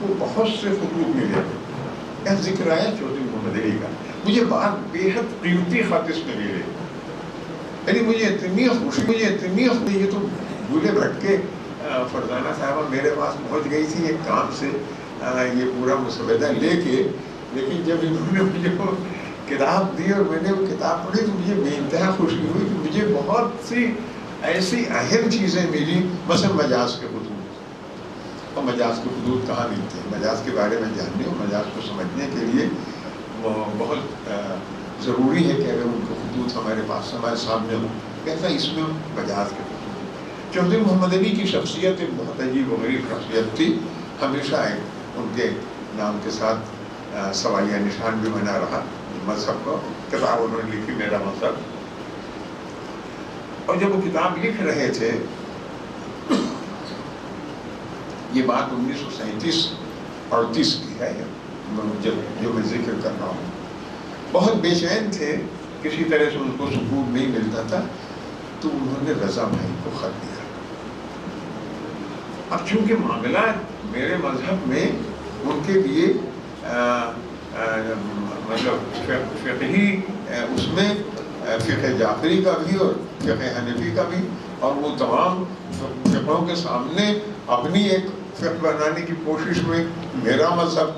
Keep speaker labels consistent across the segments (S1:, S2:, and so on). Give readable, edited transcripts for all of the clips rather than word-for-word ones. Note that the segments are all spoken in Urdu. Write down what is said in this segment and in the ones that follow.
S1: کو بہت سے خطوط ملے. یہاں ذکر آیا چودھری محمد علی کا. مجھے بے حد قیمتی خط اس میں ملے. یعنی مجھے اتنی خوشی, یہ تو بھولے بھٹکے فرزانہ صاحبہ میرے پاس پہنچ گئی تھی ایک کام سے یہ پورا مسودہ لے کے, لیکن جب انہوں نے مجھے وہ کتاب دی اور میں نے وہ کتاب پڑھی تو مجھے بے انتہا خوشی ہوئی کہ مجھے بہت سی ایسی اہم چیزیں ملی. مثلا مجاز کے خطوط. اور مجاز کے خطوط کہاں ملتے ہیں؟ مجاز کے بارے میں جاننے اور مجاز کو سمجھنے کے لیے بہت ضروری ہے کہ اگر ان کے خطوط ہمارے پاس ہمارے سامنے ہوں. کیسا اس میں مجاز کے خطوط. چودھری محمد علی کی شخصیت ایک بہت عجیب و غریب شخصیت تھی. ہمیشہ ان کے نام کے ساتھ سوایہ نشان بھی بنا رہا مذہب کا. کتاب انہوں نے لکھی میرا مذہب, اور جب وہ کتاب لکھ رہے تھے, یہ بات 1937-38 کی ہے جو میں ذکر کر رہا ہوں. بہت بے چین تھے, کسی طرح سے ان کو سکون نہیں ملتا تھا, تو انہوں نے رضا بھائی کو خط دیا. اب چونکہ معاملات میرے مذہب میں ان کے لیے مطلب فقہی اس میں فقہ جعفری کا بھی اور فقہ حنفی کا بھی, اور وہ تمام فقہوں کے سامنے اپنی ایک فقہ بنانے کی کوشش میں میرا مذہب.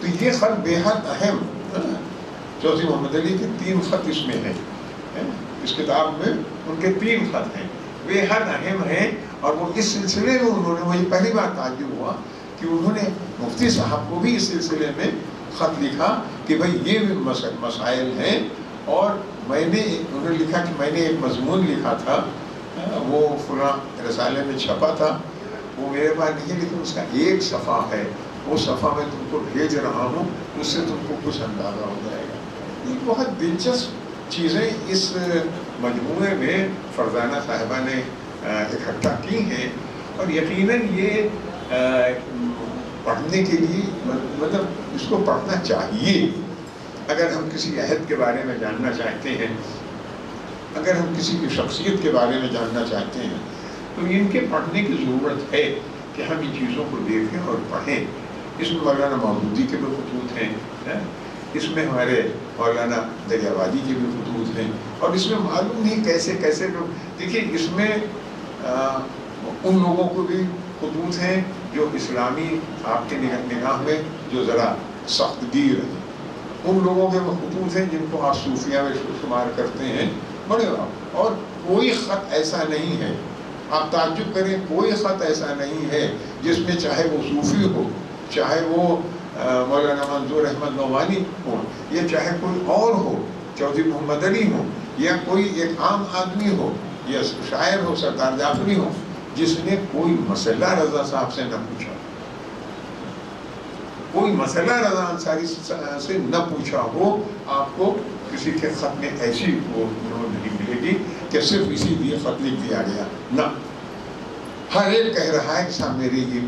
S1: تو یہ خط بے حد اہم. چودھری محمد علی کے 3 خط اس میں ہیں, اس کتاب میں ان کے 3 خط ہیں, بے حد اہم ہیں. اور وہ اس سلسلے میں انہوں نے, مجھے پہلی بار تعجب ہوا کہ انہوں نے مفتی صاحب کو بھی اس سلسلے میں خط لکھا کہ بھائی یہ بھی مسائل ہیں. اور میں نے, انہوں نے لکھا کہ میں نے ایک مضمون لکھا تھا, وہ فلاں رسالے میں چھپا تھا, وہ میرے پاس نہیں, لیکن اس کا ایک صفحہ ہے, وہ صفحہ میں تم کو بھیج رہا ہوں, اس سے تم کو کچھ اندازہ ہو جائے گا. یہ بہت دلچسپ چیزیں اس مجموعے میں فرزانہ صاحبہ نے اکٹھا کی ہیں. اور یقیناً یہ پڑھنے کے لیے, مطلب اس کو پڑھنا چاہیے. اگر ہم کسی عہد کے بارے میں جاننا چاہتے ہیں, اگر ہم کسی کی شخصیت کے بارے میں جاننا چاہتے ہیں, تو ان کے پڑھنے کی ضرورت ہے کہ ہم ان چیزوں کو دیکھیں اور پڑھیں. اس میں مولانا مودودی کے بھی خطوط ہیں, اس میں ہمارے مولانا دریابادی کے بھی خطوط ہیں, اور اس میں معلوم نہیں کیسے کیسے لوگ. دیکھیے اس میں ان لوگوں کو بھی خطوط ہیں جو اسلامی آپ کے نگاہ میں جو ذرا سخت گیر ہیں, ان لوگوں کے وہ خطوط ہیں جن کو آپ صوفیہ میں شمار کرتے ہیں بڑے. اور کوئی خط ایسا نہیں ہے, آپ تعجب کریں, کوئی خط ایسا نہیں ہے جس میں چاہے وہ صوفی ہو, چاہے وہ مولانا منظور احمد نعمانی ہو, یا چاہے کوئی اور ہو, چودھری محمد علی ہو, یا کوئی ایک عام آدمی ہو, یا شاعر ہو, سردار جعفری ہو, جس نے کوئی مسئلہ رضا صاحب سے نہ پوچھا, کوئی مسئلہ رضا انصاری سے نہ پوچھا ہو. آپ کو کسی کے خط میں ایسی وہ نہیں ملے گی کہ صرف اسی لیے خط لکھ دیا گیا. نہ, ہر ایک کہہ رہا ہے کہ صاحب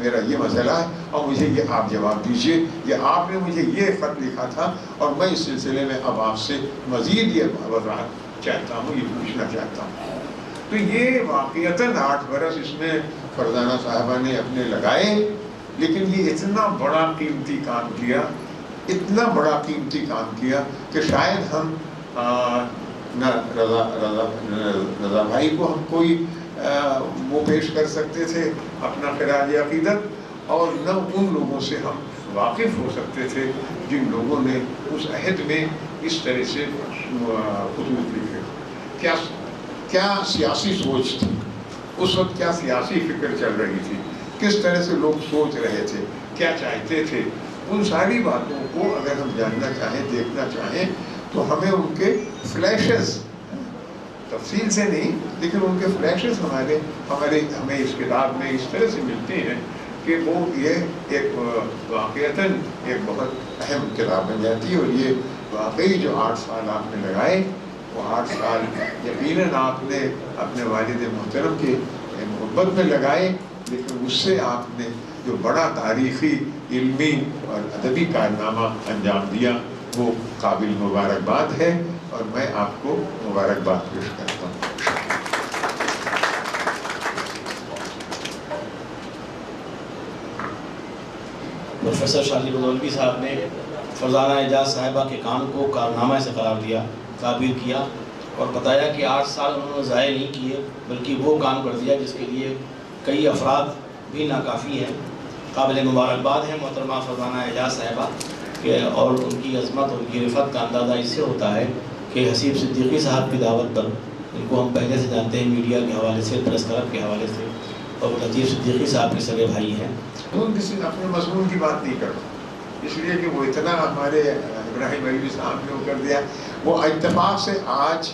S1: میرا یہ مسئلہ ہے اور مجھے یہ آپ جواب دیجئے, یہ آپ نے مجھے یہ خط لکھا تھا اور میں اس سلسلے میں اب آپ سے مزید یہ وضاحت چاہتا ہوں, یہ پوچھنا چاہتا ہوں. تو یہ واقعتاً 8 برس اس میں فرزانہ صاحبہ نے اپنے لگائے, لیکن یہ اتنا بڑا قیمتی کام کیا, اتنا بڑا قیمتی کام کیا کہ شاید ہم نہ رضا بھائی کو ہم کوئی وہ پیش کر سکتے تھے اپنا خراج عقیدت, اور نہ ان لوگوں سے ہم واقف ہو سکتے تھے جن لوگوں نے اس عہد میں اس طرح سے خطوط لکھے. کیا سیاسی سوچ تھی اس وقت, کیا سیاسی فکر چل رہی تھی, کس طرح سے لوگ سوچ رہے تھے, کیا چاہتے تھے, ان ساری باتوں کو اگر ہم جاننا چاہیں, دیکھنا چاہیں, تو ہمیں ان کے فلیشز, تفصیل سے نہیں لیکن ان کے فلیشز ہمیں اس کتاب میں اس طرح سے ملتے ہیں کہ وہ یہ ایک واقعتاً ایک بہت اہم کتاب بن جاتی ہے. اور یہ واقعی جو 8 سال آپ نے لگائے, وہ 8 سال یقیناً آپ نے اپنے والد محترم کے محبت میں لگائے, لیکن اس سے آپ نے جو بڑا تاریخی, علمی اور ادبی کارنامہ انجام دیا, وہ قابل مبارکباد ہے, اور میں آپ کو مبارکباد پیش کرتا ہوں.
S2: پروفیسر شالی بدولوی صاحب نے فرزانہ اعجاز صاحبہ کے کام کو کارنامہ سے قرار دیا، تعبیر کیا اور بتایا کہ 8 سال انہوں نے ضائع نہیں کیے، بلکہ وہ کام کر دیا جس کے لیے کئی افراد بھی ناکافی ہیں۔ قابل مبارکباد ہے محترمہ فرزانہ اعجاز صاحبہ کہ اور ان کی عظمت اور ان کی رفعت کا اندازہ اس سے ہوتا ہے کہ حسیب صدیقی صاحب کی دعوت پر، ان کو ہم پہلے سے جانتے ہیں میڈیا کے حوالے سے، پریس کلب کے حوالے سے، اور لطیف صدیقی صاحب کے سگے بھائی ہیں۔
S1: کسی اپنے مضمون کی بات نہیں کرتا، اس لیے کہ وہ اتنا ہمارے ابراہیم علیوی صاحب نے وہ کر دیا۔ وہ اتفاق سے آج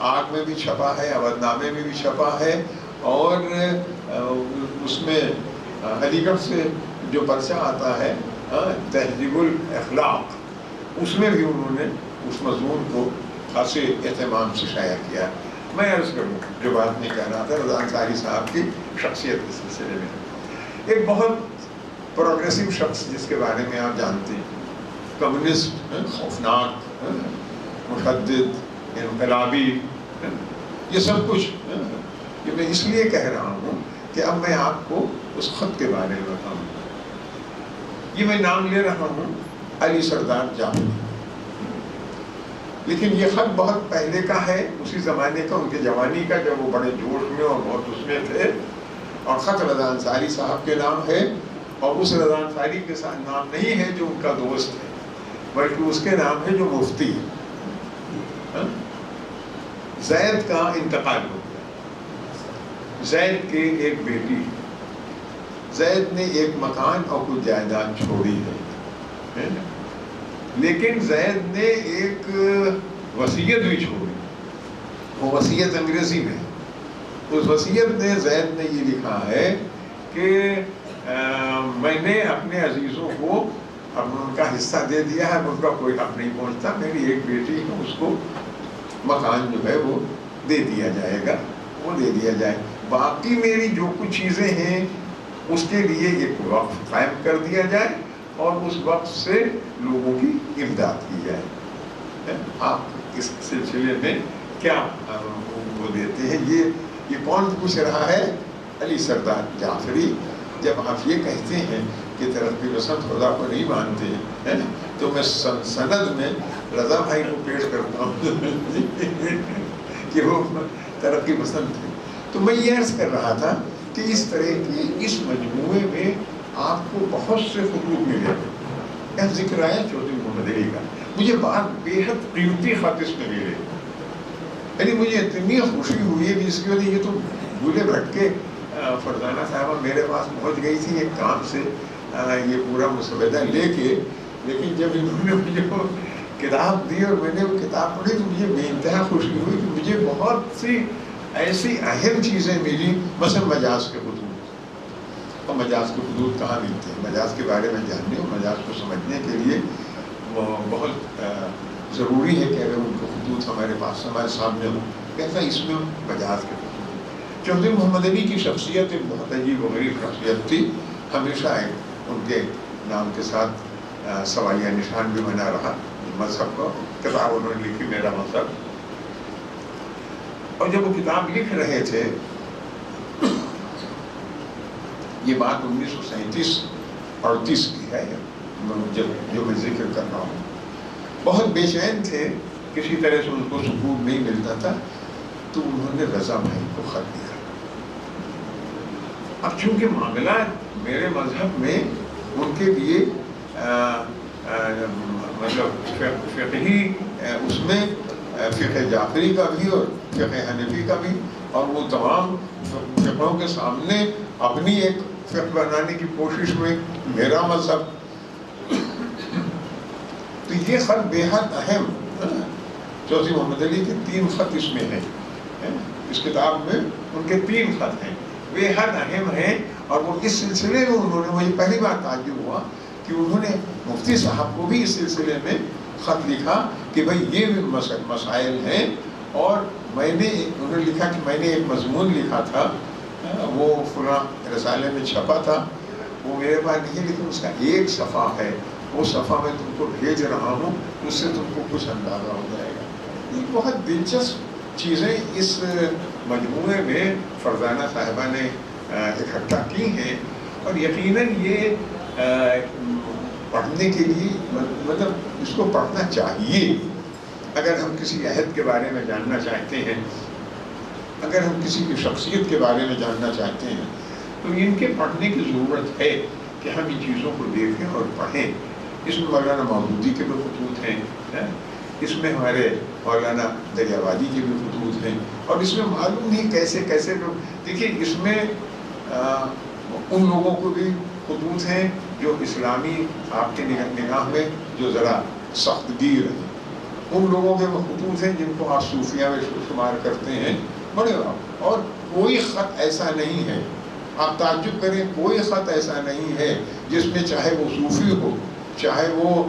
S1: آگ میں بھی چھپا ہے، اودھ نامے میں بھی چھپا ہے، اور اس میں علی گڑھ سے جو پرچہ آتا ہے تہذیب الاخلاق، اس میں بھی انہوں نے اس مضمون کو خاصے اہتمام سے شائع کیا۔ میں عرض کروں جو بات میں کہہ رہا تھا رضا انصاری صاحب کی شخصیت کے سلسلے میں، ایک بہت پروگریسو شخص جس کے بارے میں آپ جانتے ہیں، کمیونسٹ، خوفناک، مشدد، انقلابی، یہ سب کچھ یہ میں اس لیے کہہ رہا ہوں کہ اب میں آپ کو اس خط کے بارے میں بتاؤں۔ یہ میں نام لے رہا ہوں علی سردار جعفری، لیکن یہ خط بہت پہلے کا ہے، اسی زمانے کا، ان کے جوانی کا، جب وہ بڑے جوش میں اور بہت اس میں تھے، اور خط رضا انصاری صاحب کے نام ہے، اور اس رضا انصاری کے ساتھ نام نہیں ہے جو ان کا دوست ہے، بلکہ اس کے نام ہے جو مفتی ہے۔ زید کا انتقال ہو گیا، زید کے ایک بیٹی، زید نے ایک مکان اور کچھ جائیداد چھوڑی ہے، لیکن زید نے ایک وصیت بھی چھوڑی، وہ وصیت انگریزی میں، اس وصیت میں زید نے یہ لکھا ہے کہ میں نے اپنے عزیزوں کو اب ان کا حصہ دے دیا ہے، ان کا کوئی حق نہیں پہنچتا، میری ایک بیٹی ہے، اس کو مکان جو ہے وہ دے دیا جائے گا، وہ دے دیا جائے، باقی میری جو کچھ چیزیں ہیں اس کے لیے ایک وقف قائم کر دیا جائے اور اس وقت سے لوگوں کی امداد کی جائے۔ آپ اس سلسلے میں کیا وہ دیتے ہیں؟ یہ کون پوچھ رہا ہے؟ علی سردار جعفری۔ جب آپ یہ کہتے ہیں کہ ترقی پسند خدا کو نہیں مانتے ہیں تو میں سند میں رضا بھائی کو پیش کرتا ہوں کہ وہ ترقی پسند تھے۔ تو میں یہ عرض کر رہا تھا کہ اس طرح کی اس مجموعے میں آپ کو بہت سے خطوط ملے، ایک ذکر آیا چودھری محمد علی کا، مجھے بے حد قیمتی خط اس میں ملے، یعنی مجھے اتنی خوشی ہوئی ہے کہ اس کی وجہ یہ تو بھولے بھٹکے فرزانہ صاحبہ میرے پاس پہنچ گئی تھی ایک کام سے یہ پورا مسودہ لے کے، لیکن جب انہوں نے مجھے وہ کتاب دی اور میں نے وہ کتاب پڑھی تو مجھے بے انتہا خوشی ہوئی کہ مجھے بہت سی ایسی اہم چیزیں ملی، مثلا مجاز کے حدود، اور مجاز کے حدود کہاں ملتے ہیں، مجاز کے بارے میں جاننے اور مجاز کو سمجھنے کے لیے بہت ضروری ہے کہ اگر ان کے خطوط ہمارے پاس ہمارے سامنے ہوں، کیسا اس میں مجاز کے خطوط۔ چودھری محمد علی کی شخصیت ایک بہت عجیب و غریب شخصیت تھی، ہمیشہ ان کے نام کے ساتھ سوایہ نشان بھی بنا رہا مذہب کا، کتاب انہوں نے لکھی میرا مذہب، اور جب وہ کتاب لکھ رہے تھے، یہ بات 1937-38 کی ہے جو میں ذکر کر رہا ہوں، بہت بے چین تھے، کسی طرح سے ان کو سکون نہیں ملتا تھا، تو انہوں نے رضا بھائی کو خط دیا۔ اب چونکہ معاملات میرے مذہب میں ان کے لیے مطلب فقہی اس میں فقہ جعفری کا بھی اور فقہ حنفی کا بھی، اور وہ تمام فقہوں کے سامنے اپنی ایک فقہ بنانے کی کوشش میں میرا مذہب، تو یہ خط بے حد اہم، چودھری محمد علی کے 3 خط اس میں ہیں، اس کتاب میں ان کے 3 خط ہیں، بے حد اہم ہیں، اور وہ اس سلسلے میں انہوں نے، مجھے پہلی بار تعجب ہوا کہ انہوں نے مفتی صاحب کو بھی اس سلسلے میں خط لکھا کہ بھائی یہ بھی مسائل ہیں، اور میں نے، انہوں نے لکھا کہ میں نے ایک مضمون لکھا تھا، وہ فلاں رسالے میں چھپا تھا، وہ میرے پاس نہیں، لیکن اس کا 1 صفحہ ہے، وہ صفحہ میں تم کو بھیج رہا ہوں، اس سے تم کو کچھ اندازہ ہو جائے گا۔ یہ بہت دلچسپ چیزیں اس مجموعے میں فرزانہ صاحبہ نے اکٹھا کی ہیں، اور یقیناً یہ پڑھنے کے لیے مطلب اس کو پڑھنا چاہیے. اگر ہم کسی عہد کے بارے میں جاننا چاہتے ہیں، اگر ہم کسی کی شخصیت کے بارے میں جاننا چاہتے ہیں، تو ان کے پڑھنے کی ضرورت ہے کہ ہم ان چیزوں کو دیکھیں اور پڑھیں. اس میں مولانا مودودی کے بھی خطوط ہیں، اس میں ہمارے مولانا دریابادی کے بھی خطوط ہیں، اور اس میں معلوم نہیں کیسے کیسے لوگ. دیکھیے اس میں ان لوگوں کو بھی خطوط ہیں جو اسلامی آپ کے نگاہ میں جو ذرا سخت گیر ہیں، ان لوگوں کے وہ خطوط ہیں جن کو آپ صوفیہ میں شمار کرتے ہیں بڑے. اور کوئی خط ایسا نہیں ہے، آپ تعجب کریں، کوئی خط ایسا نہیں ہے جس میں چاہے وہ صوفی ہو، چاہے وہ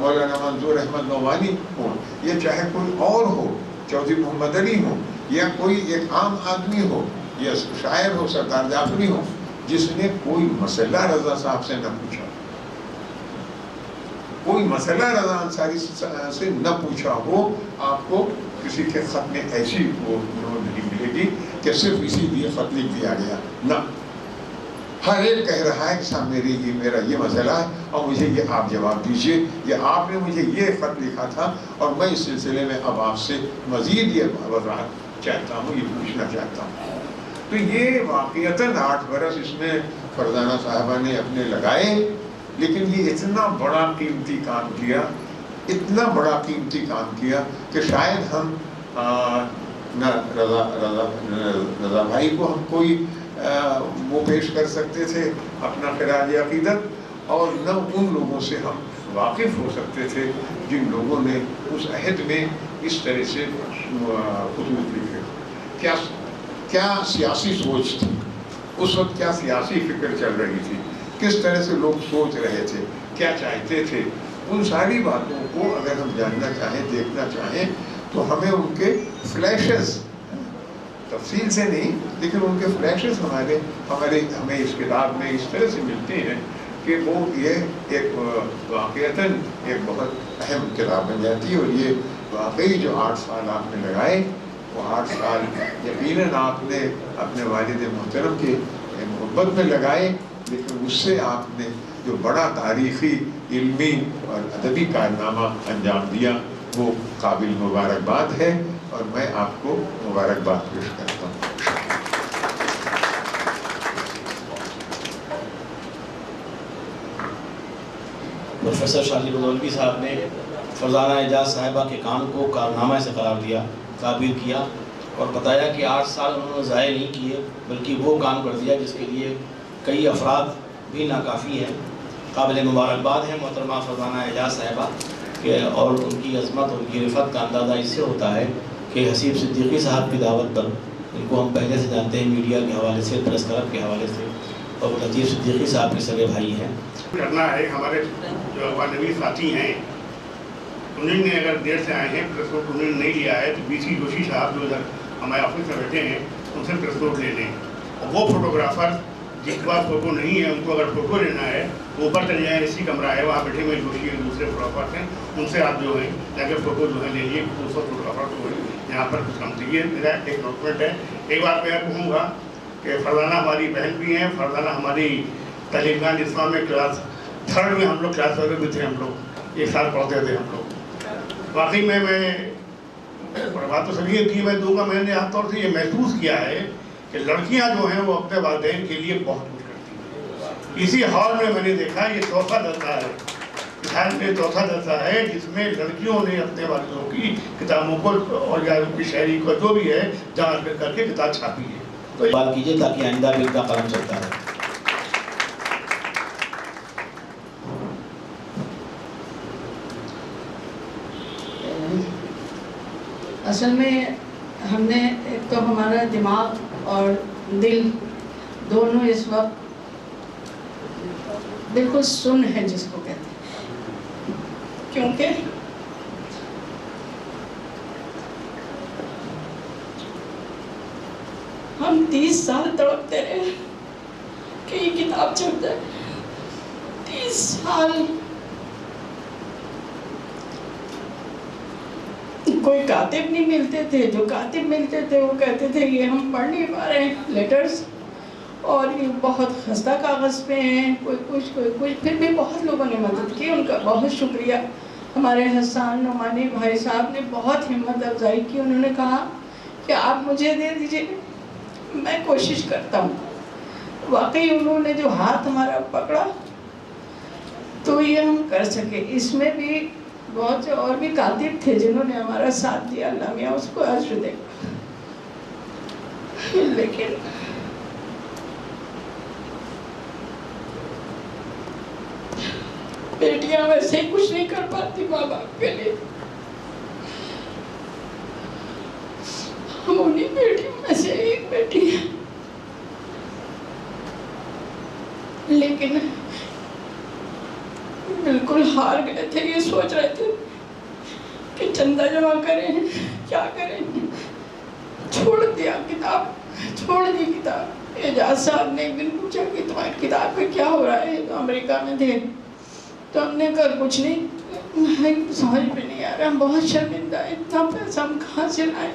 S1: مولانا منظور احمد نعمانی ہو، یا چاہے کوئی اور ہو، چودھری محمد علی ہو، یا کوئی ایک عام آدمی ہو، یا شاعر ہو سردار جعفری ہو، جس نے کوئی مسئلہ رضا صاحب سے نہ پوچھا، کوئی مسئلہ رضا انصاری سے نہ پوچھا ہو. آپ کو کسی کے خط میں ایسی وہ نہیں ملے گی کہ صرف اسی لیے خط لکھ دیا گیا. نہ، ہر ایک کہہ رہا ہے کہ صاحب میرا یہ مسئلہ ہے اور مجھے یہ آپ جواب دیجئے، یا آپ نے مجھے یہ خط لکھا تھا اور میں اس سلسلے میں اب آپ سے مزید یہ وضاحت چاہتا ہوں، یہ پوچھنا چاہتا ہوں. تو یہ واقعتاً 8 برس اس میں فرزانہ صاحبہ نے اپنے لگائے، لیکن یہ اتنا بڑا قیمتی کام کیا، اتنا بڑا قیمتی کام کیا کہ شاید ہم نہ رضا بھائی کو ہم کوئی وہ پیش کر سکتے تھے اپنا خراج عقیدت، اور نہ ان لوگوں سے ہم واقف ہو سکتے تھے جن لوگوں نے اس عہد میں اس طرح سے خطوط لکھے. کیا سیاسی سوچ تھی اس وقت، کیا سیاسی فکر چل رہی تھی، کس طرح سے لوگ سوچ رہے تھے، کیا چاہتے تھے، ان ساری باتوں کو اگر ہم جاننا چاہیں، دیکھنا چاہیں، تو ہمیں ان کے فلیشز، تفصیل سے نہیں لیکن ان کے فلیشز ہمیں اس کتاب میں اس طرح سے ملتے ہیں کہ وہ یہ ایک واقعتاً ایک بہت اہم کتاب بن جاتی ہے. اور یہ واقعی جو 8 سال آپ نے لگائے، وہ 8 سال یقیناً آپ نے اپنے والد محترم کے محبت میں لگائے، لیکن اس سے آپ نے جو بڑا تاریخی، علمی اور ادبی کارنامہ انجام دیا، وہ قابل مبارکباد ہے، اور میں آپ کو مبارکباد پیش کرتا ہوں.
S2: پروفیسر شالی بدولوی صاحب نے فرزانہ اعجاز صاحبہ کے کام کو کارنامہ سے قرار دیا، تعبیر کیا، اور بتایا کہ 8 سال انہوں نے ضائع نہیں کیے، بلکہ وہ کام کر دیا جس کے لیے کئی افراد بھی ناکافی ہیں. قابل مبارکباد ہے محترمہ فرزانہ اعجاز صاحبہ کہ، اور ان کی عظمت اور ان کی رفعت کا اندازہ اس سے ہوتا ہے کہ حسیب صدیقی صاحب کی دعوت پر، ان کو ہم پہلے سے جانتے ہیں میڈیا کے حوالے سے، پریس کلب کے حوالے سے، اور وہ لطیف صدیقی صاحب کے سگے بھائی ہیں.
S3: کرنا ہے ہمارے جو نوی ساتھی ہیں، انہوں نے اگر دیر سے آئے ہیں پریس نوٹ انہوں نے نہیں لیا ہے، تو بی سی جوشی صاحب جو ادھر ہمارے آفس میں بیٹھے ہیں ان سے پریس نوٹ لے لیں. اور وہ فوٹوگرافر جس کے پاس فوٹو نہیں ہے، ان کو اگر فوٹو لینا ہے تو اوپر چلے جائیں، اسی کمرہ ہے وہاں بیٹھے ہوئے جوشی اور دوسرے فوٹوگرافر ہیں، ان سے آپ جو ہیں جا کے فوٹو جو ہے لے لیے. 200 فوٹوگرافر کو یہاں پر کچھ کم دیجیے. میرا ایک ڈاکومنٹ ہے. ایک بات میں کہوں گا کہ فرزانہ ہماری بہن بھی ہیں، فرزانہ ہماری تعلیمگان اسلام میں کلاس 3rd میں ہم لوگ کلاس وغیرہ بھی تھے، ہم لوگ ایک ساتھ پڑھتے تھے ہم لوگ. واقعی میں بات تو سبھی کی میں دوں گا، میں نے عام طور سے یہ محسوس کیا ہے کہ لڑکیاں جو ہیں وہ اپنے والدین کے لیے بہت کچھ کرتی ہیں. اسی ہال میں نے دیکھا یہ 4تھا درسہ ہے، اس ہال میں 4تھا درسہ ہے جس میں لڑکیوں نے اپنے والدوں کی کتابوں کو اور یا ان کی شاعری کو جو بھی ہے جمع کر کے کتاب چھاپی ہے.
S2: تو بات کیجیے تاکہ آئندہ بھی کا قلم چلتا ہے.
S4: اصل میں ہم نے ایک تو ہمارا دماغ اور دل دونوں اس وقت بالکل سن ہے جس کو کہتے ہیں، کیونکہ ہم 30 سال تڑپتے رہے کہ یہ کتاب چھپ جائے. 30 سال کوئی کاتب نہیں ملتے تھے، جو کاتب ملتے تھے وہ کہتے تھے یہ ہم پڑھ نہیں پا رہے ہیں لیٹرز، اور یہ بہت خستہ کاغذ پہ ہیں، کوئی کچھ پھر بھی بہت لوگوں نے مدد کی، ان کا بہت شکریہ۔ ہمارے حسان نعمانی بھائی صاحب نے بہت ہمت افزائی کی، انہوں نے کہا کہ آپ مجھے دے دیجئے، میں کوشش کرتا ہوں۔ واقعی انہوں نے جو ہاتھ ہمارا پکڑا تو یہ ہم کر سکے۔ اس میں بھی بہت سے اور بھی کاتب تھے جنہوں نے ہمارا ساتھ دیا، اللہ میاں اس کو اجر دے۔ لیکن بیٹیاں ویسے ہی کچھ نہیں کر پاتی ماں باپ کے لیے۔ ہم انہیں بیٹیوں میں سے ایک بیٹی ہے، لیکن بالکل ہار گئے تھے، یہ سوچ رہے تھے کہ چندہ جمع کریں، کیا کریں، چھوڑ دیا کتاب، چھوڑ دی کتاب۔ اعجاز صاحب نے ایک دن پوچھا کہ تمہاری کتاب میں کیا ہو رہا ہے، تو امریکہ میں تھے، تو ہم نے کہا کچھ نہیں، ہمیں سمجھ میں نہیں آ رہا، ہم بہت شرمندہ ہیں، اتنا پیسہ ہم کہاں سے لائیں۔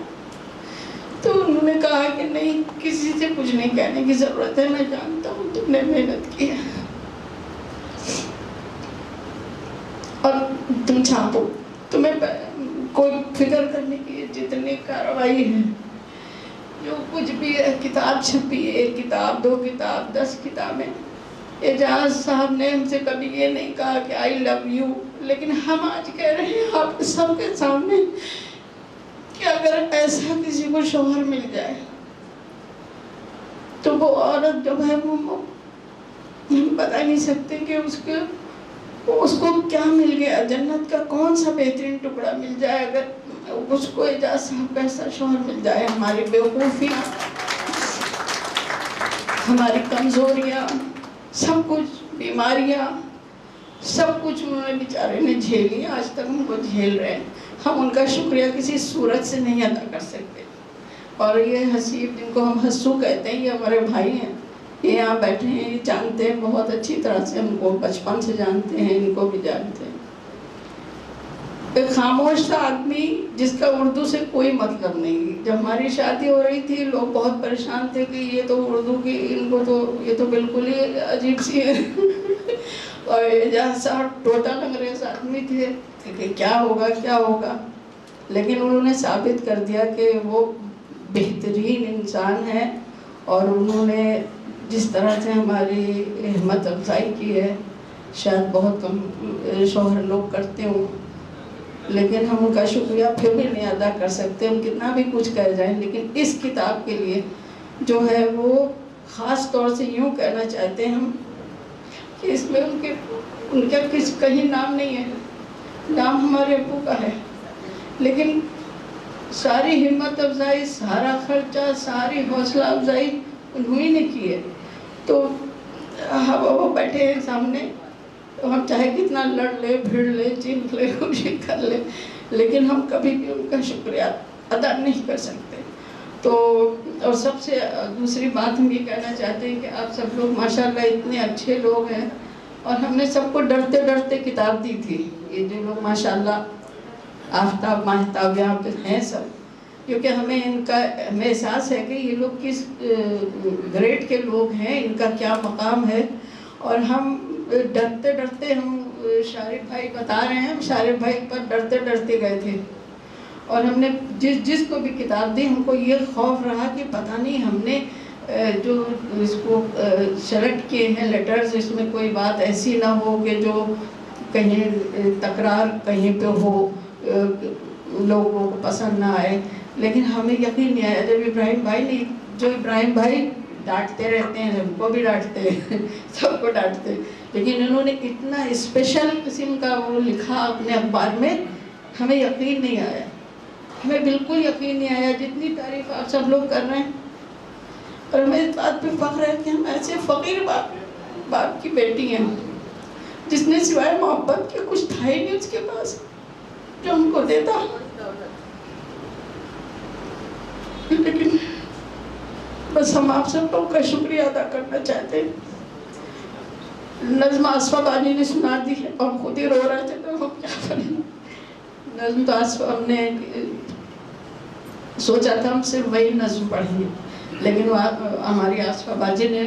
S4: تو انہوں نے کہا کہ نہیں، کسی سے کچھ نہیں کہنے کی ضرورت ہے، میں جانتا ہوں تم نے محنت کی ہے، اور تم چھاپو، تمہیں کوئی فکر کرنے کی جتنی کارروائی ہے، جو کچھ بھی ہے، کتاب چھپی ہے، 1 کتاب 2 کتاب 10 کتابیں۔ اعجاز صاحب نے ہم سے کبھی یہ نہیں کہا کہ آئی لو یو، لیکن ہم آج کہہ رہے ہیں آپ سب کے سامنے کہ اگر ایسا کسی کو شوہر مل جائے تو وہ عورت جو ہے وہ ہم بتا نہیں سکتے کہ اس کو کیا مل گیا، جنت کا کون سا بہترین ٹکڑا مل جائے اگر اس کو اعجاز صاحب کا ایسا شوہر مل جائے۔ ہماری بیوقوفیاں، ہماری کمزوریاں، سب کچھ، بیماریاں، سب کچھ انہوں نے بیچارے نے جھیلی، آج تک ہم کو جھیل رہے ہیں۔ ہم ان کا شکریہ کسی صورت سے نہیں ادا کر سکتے۔ اور یہ حسیب جن کو ہم حسو کہتے ہیں، یہ ہمارے بھائی ہیں، یہ یہاں بیٹھے ہیں، یہ جانتے ہیں بہت اچھی طرح سے، ہم کو بچپن سے جانتے ہیں، ان کو بھی جانتے ہیں۔ ایک خاموش تھا آدمی جس کا اردو سے کوئی مطلب نہیں۔ جب ہماری شادی ہو رہی تھی لوگ بہت پریشان تھے کہ یہ تو اردو کی، ان کو تو یہ تو بالکل ہی عجیب سی ہے۔ اور اعجاز صاحب ٹوٹل انگریز آدمی تھے کہ کیا ہوگا کیا ہوگا، لیکن انہوں نے ثابت کر دیا کہ وہ بہترین انسان ہے، اور انہوں نے جس طرح سے ہماری ہمت افزائی کی ہے شاید بہت کم شوہر لوگ کرتے ہوں، لیکن ہم ان کا شکریہ پھر بھی نہیں ادا کر سکتے، ہم کتنا بھی کچھ کہہ جائیں۔ لیکن اس کتاب کے لیے جو ہے وہ خاص طور سے یوں کہنا چاہتے ہیں ہم کہ اس میں ان کا کہیں نام نہیں ہے، نام ہمارے ابو کا ہے، لیکن ساری ہمت افزائی، سارا خرچہ، ساری حوصلہ افزائی انہوں ہی نے کی ہے۔ تو وہ بیٹھے ہیں سامنے، ہم چاہے کتنا لڑ لے، بھیڑ لے، چیخ لے، کوشش کر لے، لیکن ہم کبھی بھی ان کا شکریہ ادا نہیں کر سکتے۔ تو اور سب سے دوسری بات ہم یہ کہنا چاہتے ہیں کہ آپ سب لوگ ماشاءاللہ اتنے اچھے لوگ ہیں، اور ہم نے سب کو ڈرتے ڈرتے کتاب دی تھی۔ یہ جو لوگ ماشاءاللہ آفتاب ماہتاب یہاں پہ ہیں سب، کیونکہ ہمیں احساس ہے کہ یہ لوگ کس گریڈ کے لوگ ہیں، ان کا کیا مقام ہے، اور ہم ڈرتے ڈرتے، ہم شارف بھائی بتا رہے ہیں، ہم شارف بھائی پر ڈرتے ڈرتے گئے تھے، اور ہم نے جس کو بھی کتاب دی ہم کو یہ خوف رہا کہ پتہ نہیں ہم نے جو اس کو سلیکٹ کیے ہیں لیٹرز، اس میں کوئی بات ایسی نہ ہو کہ جو کہیں تکرار کہیں پہ ہو، لوگوں کو پسند نہ آئے۔ لیکن ہمیں یقین نہیں آیا جب ابراہیم بھائی نے، جو ابراہیم بھائی ڈانٹتے رہتے ہیں، ہم کو بھی ڈانٹتے ہیں، سب کو ڈانٹتے، لیکن انہوں نے اتنا اسپیشل قسم کا وہ لکھا اپنے اخبار میں، ہمیں یقین نہیں آیا، ہمیں بالکل یقین نہیں آیا، جتنی تعریف آپ سب لوگ کر رہے ہیں۔ اور ہمیں اس بات پہ فخر ہے کہ ہم ایسے فقیر باپ کی بیٹی ہیں جس نے سوائے محبت کے کچھ تھا ہی نہیں اس کے پاس جو ہم کو دیتا، لیکن بس ہم آپ سب لوگ کا شکریہ ادا کرنا چاہتے ہیں۔ نظم آصفہ بانی نے سنا دی ہے اور خود ہی رو رہے تھے، تو ہم کیا کریں۔ نظم تو آصفہ ہم نے سوچا تھا ہم صرف وہی نظم پڑھیں گے، لیکن ہماری آصفہ باجی نے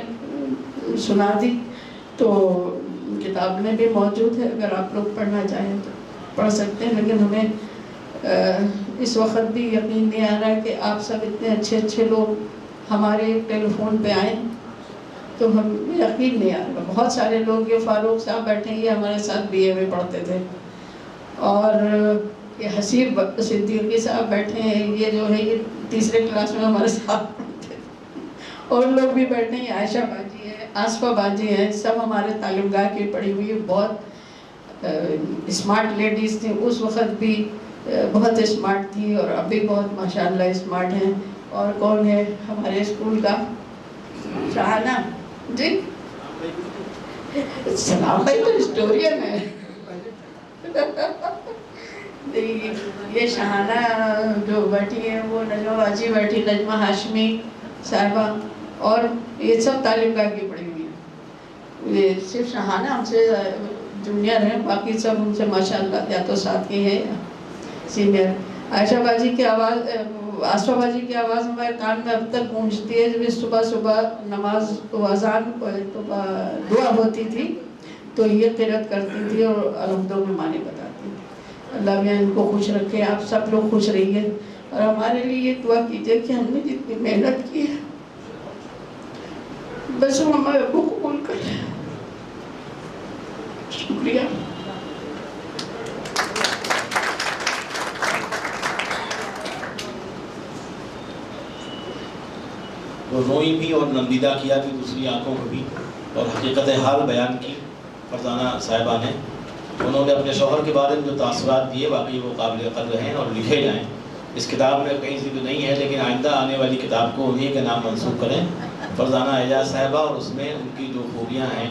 S4: سنا دی، تو کتاب میں بھی موجود ہے، اگر آپ لوگ پڑھنا چاہیں تو پڑھ سکتے ہیں، لیکن ہمیں اس وقت بھی یقین نہیں آ رہا کہ آپ سب اتنے اچھے اچھے لوگ ہمارے ٹیلی فون پہ آئیں، تو ہم یقین نہیں آ رہا۔ بہت سارے لوگ، یہ فاروق صاحب بیٹھے ہیں، یہ ہمارے ساتھ بی اے میں پڑھتے تھے، اور یہ حسیب صدیقی صاحب بیٹھے ہیں، یہ جو ہے یہ تیسرے کلاس میں ہمارے ساتھ پڑھتے تھے، اور لوگ بھی بیٹھے ہیں، عائشہ باجی ہے، آصفہ باجی ہیں، سب ہمارے تعلیم گاہ کی پڑھی ہوئی، بہت اسمارٹ لیڈیز تھیں، اس وقت بھی بہت اسمارٹ تھی، اور اب بھی بہت ماشاءاللہ اسمارٹ ہیں۔ اور کون ہے ہمارے اسکول کا؟ شہانہ جی، سلام بھائی تو ہسٹورین ہے۔ یہ شہانہ جو بیٹھی ہے وہ نجمہ باجی بیٹھی، نجمہ ہاشمی صاحبہ، اور یہ سب تعلیم گاہ کی پڑھی ہوئی ہیں۔ یہ صرف شہانہ ہم سے جونیئر ہیں، باقی سب ان سے ماشاءاللہ یا تو ساتھی ہیں یا سینئر۔ عائشہ باجی کی آواز، آصفہ باجی کی آواز ہمارے کان میں اب تک گونجتی ہے۔ جب صبح صبح نماز اذان دعا ہوتی تھی تو یہ قرأت کرتی تھی اور الحمدوں میں معنی بتاتی تھی۔ اللہ میاں ان کو خوش رکھے، آپ سب لوگ خوش رہیے، اور ہمارے لیے یہ دعا کیجیے کہ ہم نے جتنی محنت کی ہے بس وہ ہمارے ابو قبول کریں۔ شکریہ۔
S2: وہ روئی بھی اور نندیدہ کیا بھی دوسری آنکھوں کو بھی، اور حقیقت حال بیان کی فرزانہ صاحبہ نے۔ انہوں نے اپنے شوہر کے بارے میں جو تاثرات دیے واقعی وہ قابل قدر ہیں اور لکھے جائیں۔ اس کتاب میں کہیں ذکر نہیں ہے، لیکن آئندہ آنے والی کتاب کو انہیں کے نام منسوخ کریں، فرزانہ اعجاز صاحبہ، اور اس میں ان کی جو خوبیاں ہیں۔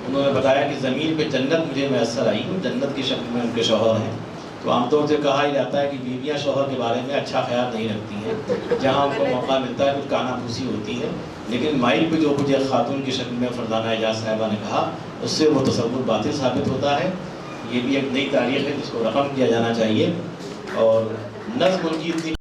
S2: انہوں نے بتایا کہ زمین پہ جنت مجھے میسر آئی، جنت کی شکل میں ان کے شوہر ہیں۔ تو عام طور سے کہا ہی جاتا ہے کہ بیویاں شوہر کے بارے میں اچھا خیال نہیں رکھتی ہیں، جہاں ان کو موقع ملتا ہے کچھ کانا پھوسی ہوتی ہے، لیکن مائک پہ جو کچھ ایک خاتون کی شکل میں فرزانہ اعجاز صاحبہ نے کہا، اس سے وہ تصور باطل ثابت ہوتا ہے۔ یہ بھی ایک نئی تاریخ ہے جس کو رقم کیا جانا چاہیے، اور نظم ان کی اتنی